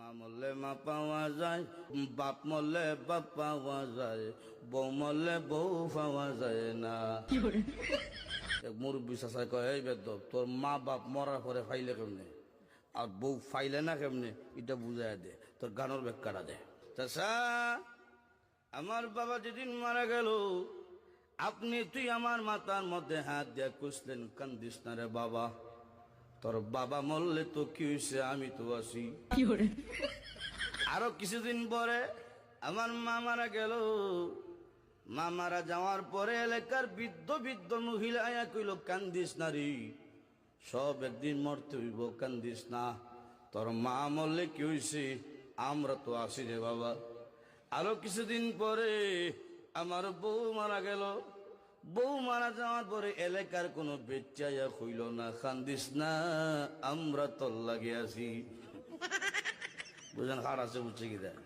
মা মরলে মা পাওয়া যায়, বাপ মরলে বাপ পাওয়া যায়, বউ মরলে বউ পাওয়া যায় না। এক মুরব্বী চাচাই কয়, এই বেদব, তোর মা বাপ মরার পরে ফাইলে কেমনে আর বউ ফাইলে না কেমনে, এটা বুঝাই দে, তোর গানোর ব্যাখ্যাটা দে। চাচা, আমার বাবা যেদিন মারা গেল, তুই আমার মাথার মধ্যে হাত দিয়ে কুসলেন, কান্দিস না রে বাবা, তোর বাবা মরলে তো কি হয়েছে, আমি তো আছি। আরো কিছুদিন পরে আমার মা মারা গেল। মা মারা যাওয়ার পরে এলাকার বৃদ্ধ বৃদ্ধ মহিলা আয়া কইল, কান্দিস না রে, সব একদিন মরতে হইব, কান্দিস না, তোর মা মরলে কি হয়েছে, আমরা তো আছি রে বাবা। আরো কিছুদিন পরে আমার বউ মারা গেল। বউ মারা যাওয়ার পরে এলাকার কোনো বেচাইয়া হইল না, কান্দিস না, আমরা তোর লাগে আছি। বুঝলেন, হার আছে, বুঝছে কি দেয়।